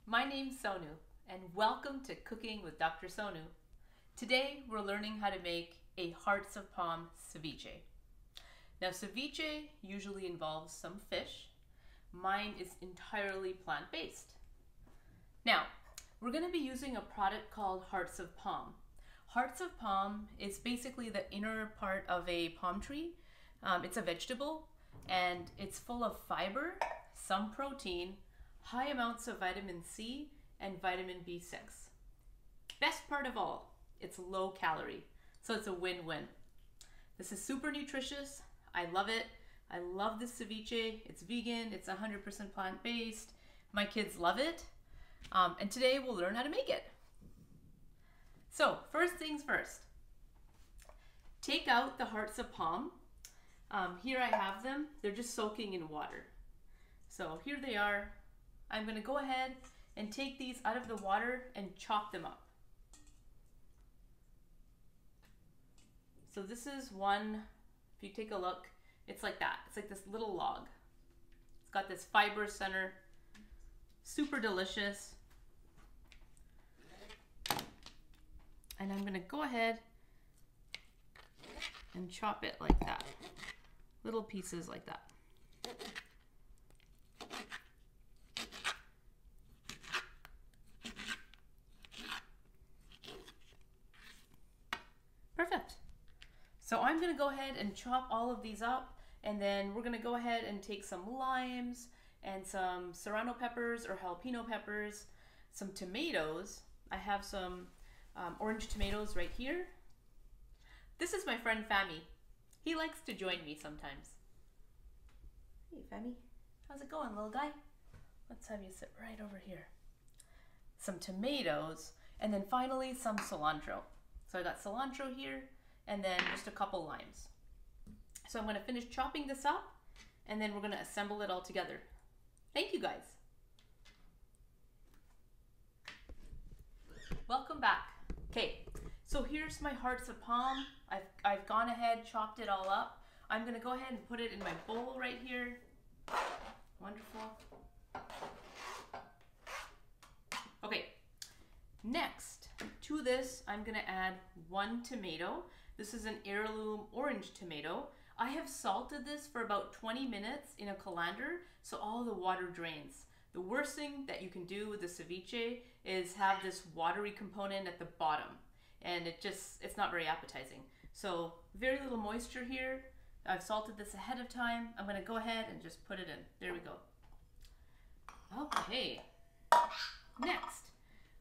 My name's Sonu, and welcome to Cooking with Dr. Sonu. Today we're learning how to make a hearts of palm ceviche. Now ceviche usually involves some fish. Mine is entirely plant-based. Now, we're going to be using a product called hearts of palm. Hearts of palm is basically the inner part of a palm tree. It's a vegetable and it's full of fiber, some protein, high amounts of vitamin C and vitamin B6. Best part of all, it's low calorie, so it's a win-win. This is super nutritious. I love it. I love this ceviche. It's vegan, it's 100% plant-based. My kids love it. And today we'll learn how to make it. So first things first, take out the hearts of palm. Here I have them. They're just soaking in water. So here they are. I'm going to go ahead and take these out of the water and chop them up. So this is one, if you take a look, it's like that. It's like this little log. It's got this fiber center, super delicious. And I'm going to go ahead and chop it like that. Little pieces like that. Perfect. So I'm going to go ahead and chop all of these up, and then we're going to go ahead and take some limes and some serrano peppers or jalapeno peppers, some tomatoes. I have some orange tomatoes right here. This is my friend Fami. He likes to join me sometimes. Hey Fami, how's it going, little guy? Let's have you sit right over here. Some tomatoes, and then finally some cilantro. So I got cilantro here, and then just a couple limes. So I'm going to finish chopping this up, and then we're going to assemble it all together. Thank you guys. Welcome back. Okay, so here's my hearts of palm. I've gone ahead, chopped it all up. I'm going to go ahead and put it in my bowl right here. Wonderful. Okay, next to this, I'm going to add one tomato. This is an heirloom orange tomato. I have salted this for about 20 minutes in a colander so all the water drains. The worst thing that you can do with the ceviche is have this watery component at the bottom, and it's not very appetizing. So very little moisture here. I've salted this ahead of time. I'm going to go ahead and just put it in. There we go. Okay. Next,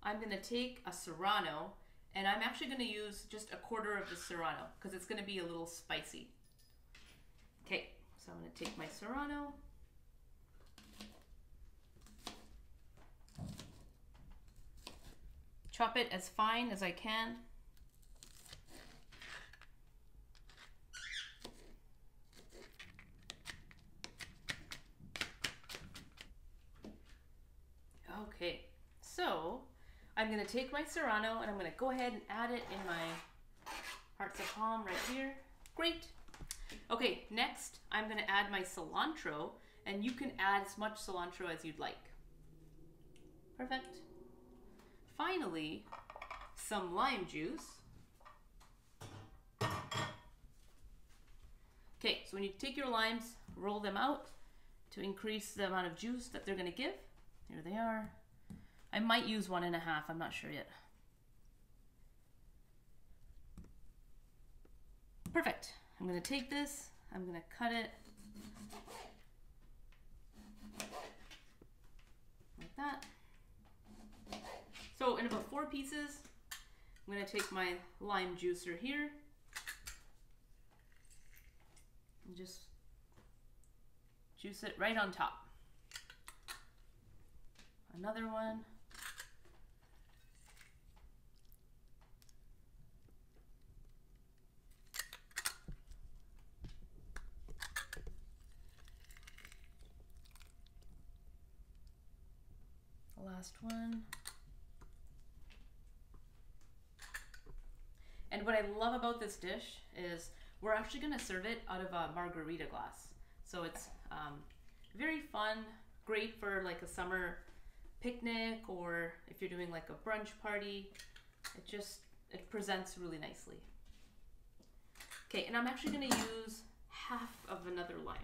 I'm going to take a serrano, and I'm actually going to use just a quarter of the serrano because it's going to be a little spicy. Okay, so I'm going to take my serrano. Chop it as fine as I can. Okay, so I'm going to take my serrano and I'm going to go ahead and add it in my hearts of palm right here. Great. Okay, next I'm going to add my cilantro, and you can add as much cilantro as you'd like. Perfect. Finally, some lime juice. Okay, so when you take your limes, roll them out to increase the amount of juice that they're going to give. Here they are. I might use 1.5, I'm not sure yet. Perfect. I'm going to take this, I'm going to cut it like that. So in about 4 pieces, I'm going to take my lime juicer here and just juice it right on top. Another one. The last one. And what I love about this dish is we're actually going to serve it out of a margarita glass. So it's very fun, great for like a summer picnic, or if you're doing like a brunch party. It presents really nicely. Okay, and I'm actually going to use half of another lime.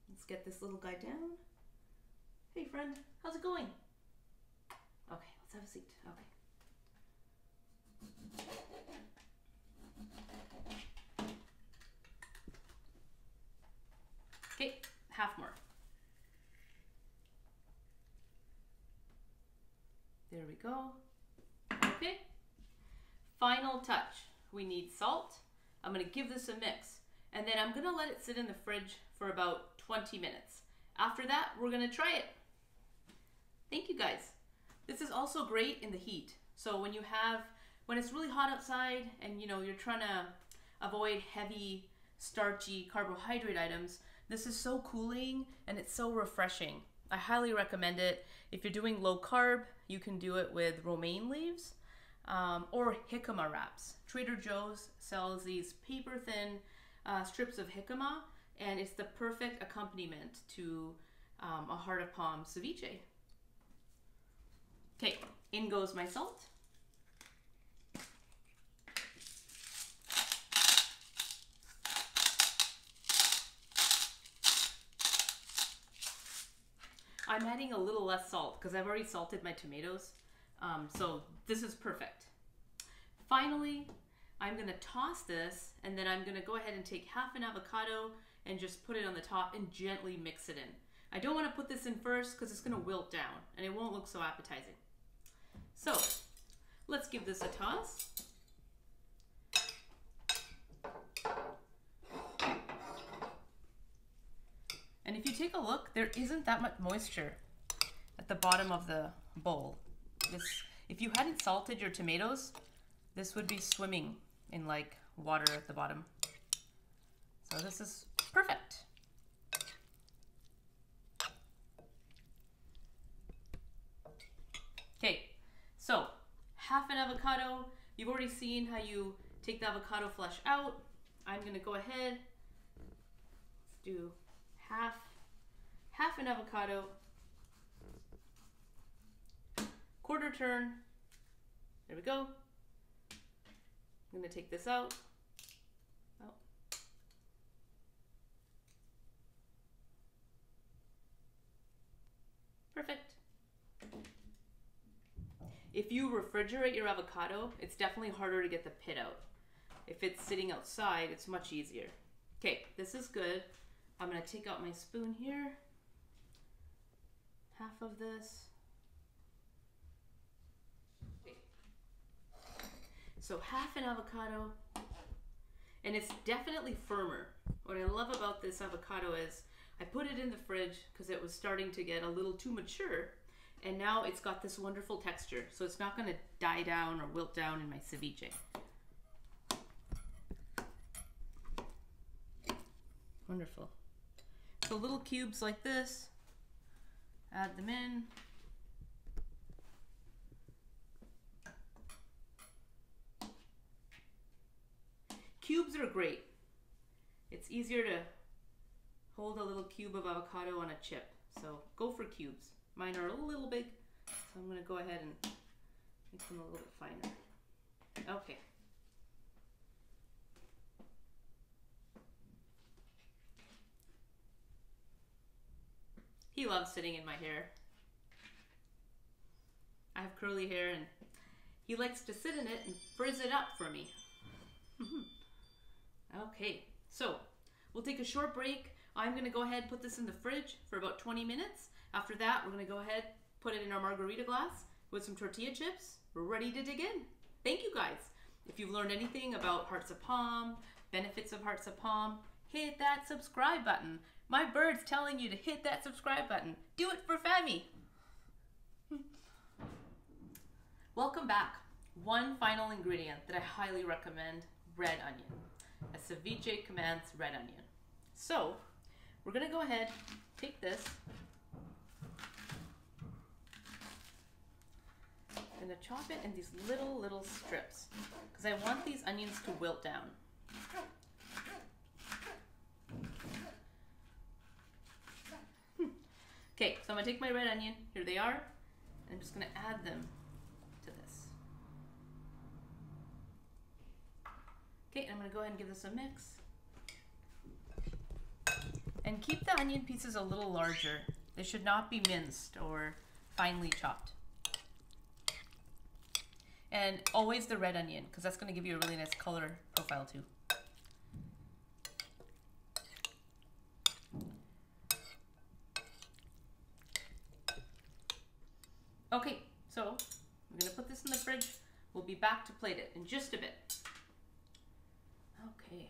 Let's get this little guy down. Hey friend, how's it going? Okay, let's have a seat. Okay, half more. There we go. Okay, final touch. We need salt. I'm gonna give this a mix, and then I'm gonna let it sit in the fridge for about 20 minutes. After that, we're gonna try it. Thank you guys. This is also great in the heat. So when it's really hot outside and you're trying to avoid heavy, starchy carbohydrate items, this is so cooling and it's so refreshing. I highly recommend it. If you're doing low carb, you can do it with romaine leaves or jicama wraps. Trader Joe's sells these paper thin strips of jicama, and it's the perfect accompaniment to a heart of palm ceviche. Okay, in goes my salt. I'm adding a little less salt because I've already salted my tomatoes, so this is perfect. Finally, I'm going to toss this, and then I'm going to go ahead and take half an avocado and just put it on the top and gently mix it in. I don't want to put this in first because it's going to wilt down and it won't look so appetizing. So let's give this a toss. And if you take a look, there isn't that much moisture at the bottom of the bowl. If you hadn't salted your tomatoes, this would be swimming in like water at the bottom. So this is perfect. Okay, so half an avocado. You've already seen how you take the avocado flesh out. I'm gonna go ahead, let's do half an avocado, quarter turn. There we go. I'm gonna take this out. Oh. Perfect. If you refrigerate your avocado, it's definitely harder to get the pit out. If it's sitting outside, it's much easier. Okay, this is good. I'm gonna take out my spoon here. Half of this. Okay. So half an avocado, and it's definitely firmer. What I love about this avocado is I put it in the fridge because it was starting to get a little too mature, and now it's got this wonderful texture, so it's not going to die down or wilt down in my ceviche. Wonderful. So little cubes like this, add them in. Cubes are great. It's easier to hold a little cube of avocado on a chip, so go for cubes. Mine are a little big, so I'm going to go ahead and make them a little bit finer. Okay. He loves sitting in my hair. I have curly hair and he likes to sit in it and frizz it up for me. Okay, so we'll take a short break. I'm going to go ahead and put this in the fridge for about 20 minutes. After that, we're going to go ahead, put it in our margarita glass with some tortilla chips. We're ready to dig in. Thank you guys. If you've learned anything about hearts of palm, benefits of hearts of palm, hit that subscribe button. My bird's telling you to hit that subscribe button. Do it for Fami. Welcome back. One final ingredient that I highly recommend, red onion. A ceviche commands red onion. So we're going to go ahead, take this. I'm going to chop it in these little strips because I want these onions to wilt down. Okay, So I'm gonna take my red onion, here they are, and I'm just gonna add them to this. Okay, and I'm gonna go ahead and give this a mix. And keep the onion pieces a little larger. They should not be minced or finely chopped. And always the red onion, because that's gonna give you a really nice color profile too. Okay, so I'm gonna put this in the fridge. We'll be back to plate it in just a bit. Okay.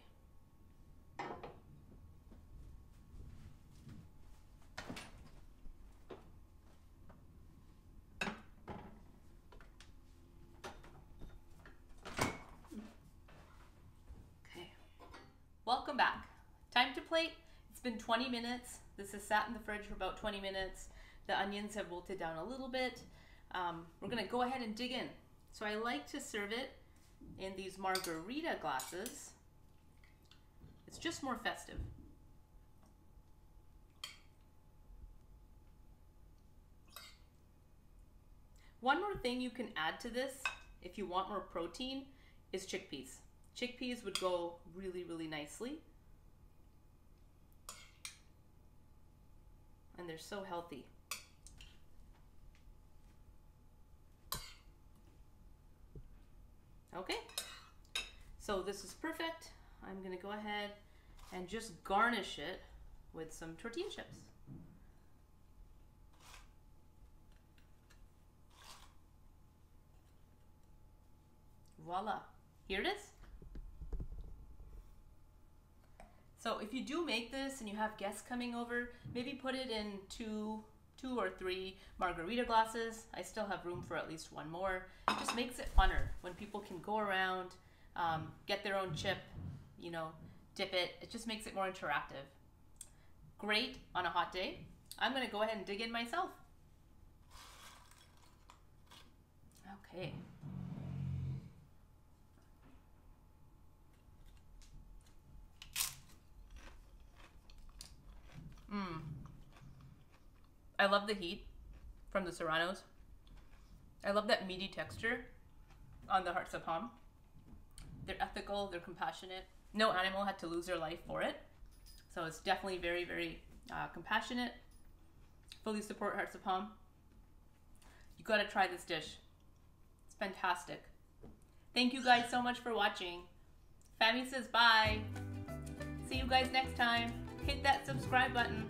Okay. Welcome back. Time to plate. It's been 20 minutes. This has sat in the fridge for about 20 minutes. The onions have wilted down a little bit. We're gonna go ahead and dig in. So I like to serve it in these margarita glasses. It's just more festive. One more thing you can add to this, if you want more protein, is chickpeas. Chickpeas would go really, really nicely. And they're so healthy. Okay, so this is perfect. I'm gonna go ahead and just garnish it with some tortilla chips. Voila, here it is. So if you do make this and you have guests coming over, maybe put it in two or three margarita glasses. I still have room for at least one more. It just makes it funner when people can go around, get their own chip, you know, dip it. It just makes it more interactive. Great on a hot day. I'm gonna go ahead and dig in myself. Okay. I love the heat from the Serranos. I love that meaty texture on the hearts of palm. They're ethical, they're compassionate. No animal had to lose their life for it. So it's definitely very, very compassionate. Fully support hearts of palm. You gotta try this dish. It's fantastic. Thank you guys so much for watching. Fammy says bye. See you guys next time. Hit that subscribe button.